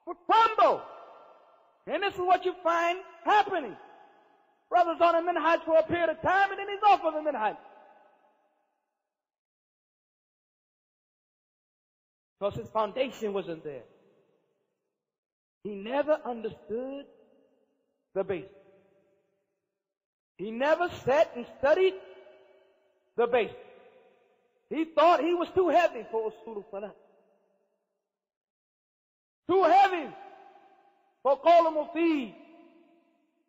would crumble. And this is what you find happening. Brothers on a minhaj for a period of time, and then he's off of the minhaj. Because his foundation wasn't there. He never understood the basics. He never sat and studied the basics. He thought he was too heavy for usul salat. Too heavy for Qawl al-Mufid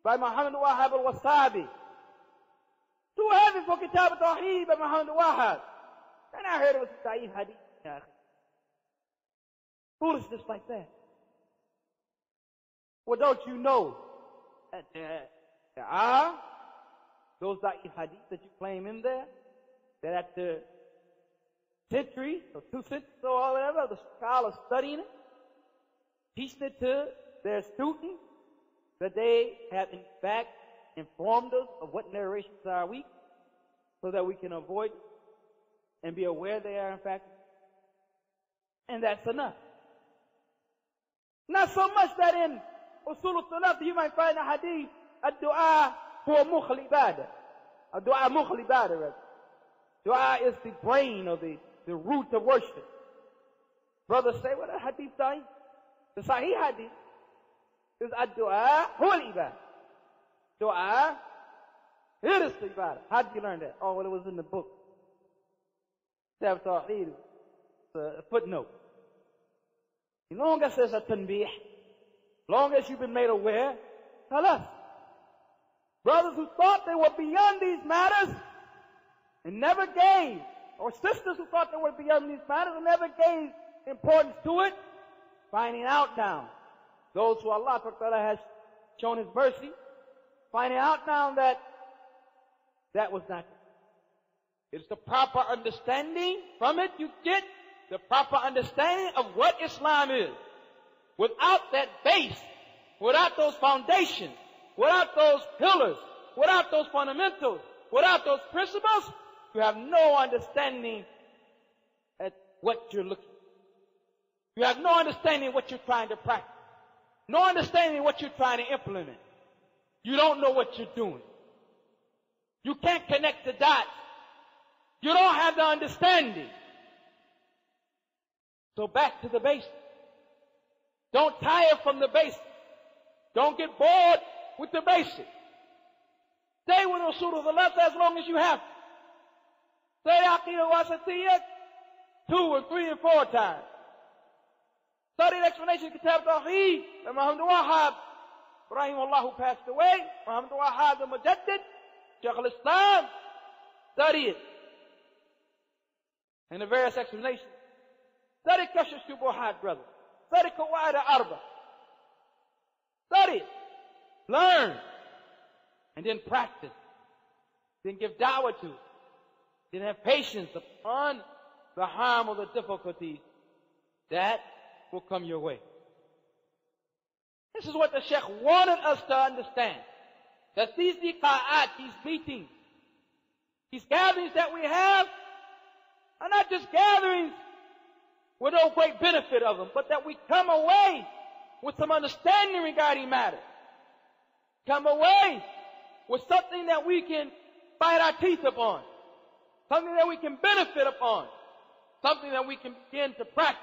by Muhammad Wahab al-Wasabi. Too heavy for Kitab al-Tawheed by Muhammad Wahab. And I heard it was a Sahih Hadith. Foolishness like that. Well, don't you know that there are those Sahih Hadith that you claim in there, that at the century or 2 centuries or whatever, the scholars studying it, teaching it to their students, that they have in fact informed us of what narrations are weak, so that we can avoid and be aware they are in fact, and that's enough. Not so much that in usul al-salat you might find a hadith, ad-du'a huwa mukh al-ibadah. Ad-du'a mukh al-ibadah, rather. Dua is the brain or the root of worship. Brothers say, well, the hadith sahih. The sahih hadith is ad-du'a huwa al-ibadah. Dua, it is the ibadah. How did you learn that? Oh, well, it was in the book. Kitab Tawheed, a footnote. As long as there's a tanbih, long as you've been made aware, Khalaf. Brothers who thought they were beyond these matters and never gave, or sisters who thought they were beyond these matters and never gave importance to it, finding out now, those who Allah has shown His mercy, finding out now that that was not it. It's the proper understanding. From it you get the proper understanding of what Islam is. Without that base, without those foundations, without those pillars, without those fundamentals, without those principles, you have no understanding at what you're looking at. You have no understanding of what you're trying to practice. No understanding of what you're trying to implement. You don't know what you're doing. You can't connect the dots. You don't have the understanding. So back to the basics. Don't tire from the basics. Don't get bored with the basics. Stay with Usul al-Salat as long as you have to. Say Aqidah Wasatiyah 2 or 3 and 4 times. Study the explanation of Kitab Tawheed by Muhammad Wahab, rahimahullah, who passed away. Muhammad Wahab the Mujaddid, Shaykh al-Islam. Study it. And the various explanations. Study Kashf Shubuhat, brother. Study Qawaid al-Arba. Study it. Learn. And then practice. Then give da'wah to it. Then have patience upon the harm or the difficulties that will come your way. This is what the Sheikh wanted us to understand. That these liqa'at, these meetings, these gatherings that we have are not just gatherings with no great benefit of them, but that we come away with some understanding regarding matters. Come away with something that we can bite our teeth upon. Something that we can benefit upon. Something that we can begin to practice.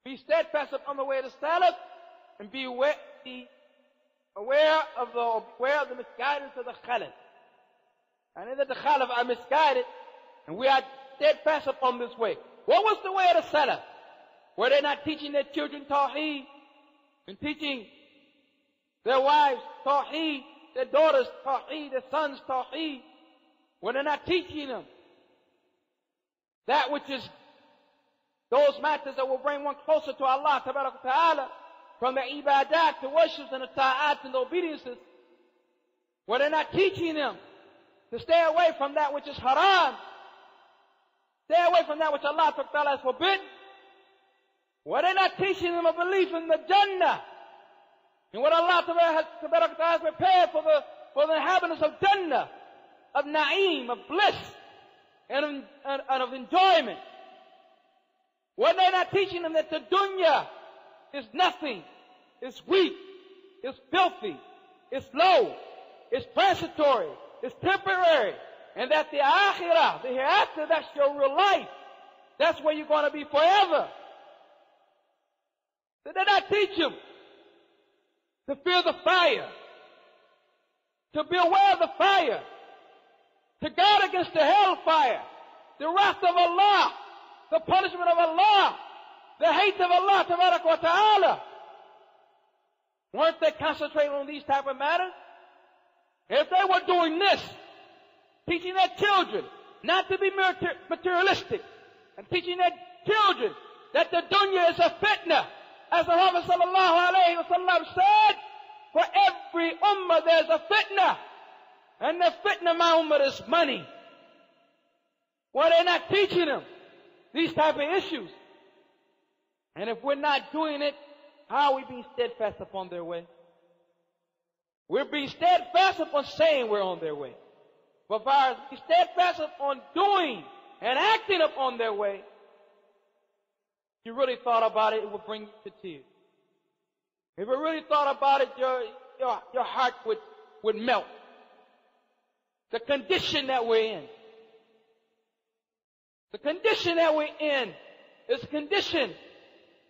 Be steadfast upon the way of the Salaf, and be aware of the misguidance of the Khalaf. And in that the Khalaf are misguided, and we are steadfast upon this way. What was the way of the Salaf? Were they not teaching their children Tawheed, and teaching their wives Tawheed, their daughters Tawheed, their sons Tawheed? Were they not teaching them that which is those matters that will bring one closer to Allah Ta'ala, from the ibadat, the worships and the ta'at and the obediences? Were they not teaching them to stay away from that which is haram? Stay away from that which Allah Ta'ala has forbidden? Were they not teaching them a belief in the Jannah, in what Allah Ta'ala has prepared for the inhabitants of Jannah, of na'im, of bliss, and of enjoyment? Were they not teaching them that the dunya is nothing, it's weak, it's filthy, it's low, it's transitory, it's temporary, and that the akhirah, the hereafter, that's your real life. That's where you're going to be forever. Did they not teach him to fear the fire, to be aware of the fire, to guard against the hellfire, the wrath of Allah, the punishment of Allah, the hate of Allah tabarak wa ta'ala? Weren't they concentrating on these type of matters? If they were doing this, teaching their children not to be materialistic, and teaching their children that the dunya is a fitna, as the Prophet sallallahu alayhi wa sallam said, for every ummah there's a fitna, and the fitna my ummah is money. Well, they're not teaching them these type of issues. And if we're not doing it, how are we being steadfast upon their way? We're being steadfast upon saying we're on their way. But by being steadfast upon doing and acting upon their way, if you really thought about it, it would bring you to tears. If you really thought about it, your heart would melt. The condition that we're in. The condition that we're in is a condition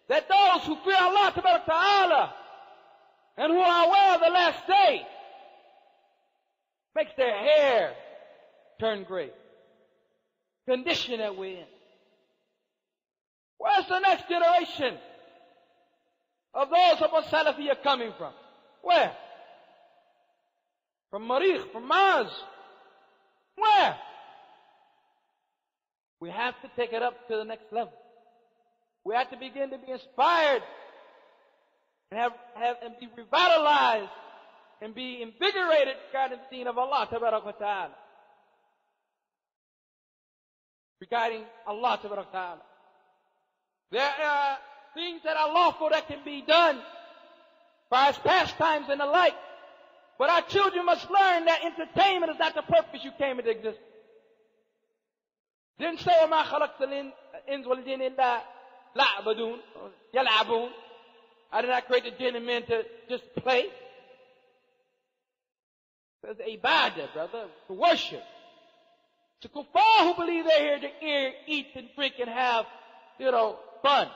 that those who fear Allah Ta'ala and who are aware of the last day makes their hair turn gray. Condition that we're in. Where's the next generation of those of us Salafiyah coming from? Where? From Marikh, from Mars. Where? We have to take it up to the next level. We have to begin to be inspired and and be revitalized and be invigorated regarding the deen of Allah Ta'ala. Regarding Allah Ta'ala. There are things that are lawful that can be done by its pastimes and the like. But our children must learn that entertainment is not the purpose you came into existence. Didn't say, وَمَا خَلَقْتَ الْإِنسَ وَالْجِنَّ إِلَّا لَعْبَدُونَ يَلْعَبُونَ. I did not create the jinn and men to just play. It's ibadah, brother, to worship. It's a kuffar who believe they're here to eat and drink and have, fun.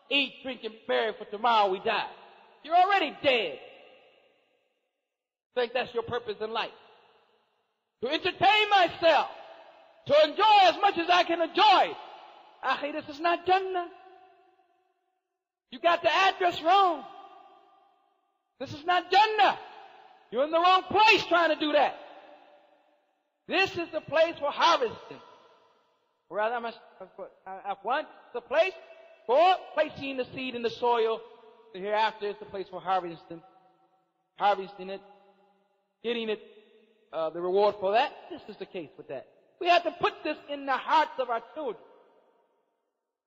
Eat, drink, and be merry, for tomorrow we die. You're already dead. Think that's your purpose in life. To entertain myself. To enjoy as much as I can enjoy. Akhi, this is not Jannah. You got the address wrong. This is not Jannah. You're in the wrong place trying to do that. This is the place for harvesting. Rather, it's the place for placing the seed in the soil. The hereafter is the place for harvesting it, getting it, the reward for that. This is the case with that. We have to put this in the hearts of our children.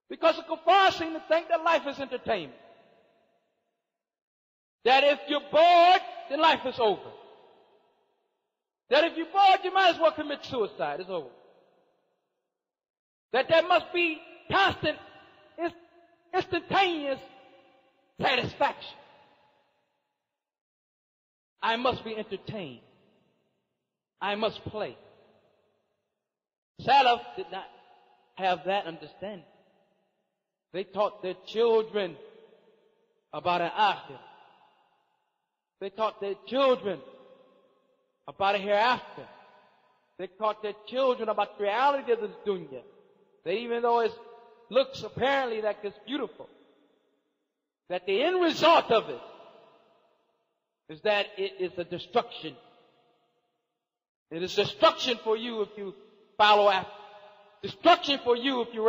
Because the kuffar seem to think that life is entertainment. That if you're bored, then life is over. That if you're bored, you might as well commit suicide. It's over. That there must be constant, instantaneous satisfaction. I must be entertained. I must play. Salaf did not have that understanding. They taught their children about an akhirah. They taught their children about a hereafter. They taught their children about the reality of this dunya. That even though it looks apparently like it's beautiful, that the end result of it is that it is a destruction. It is destruction for you if you follow after. Destruction for you if you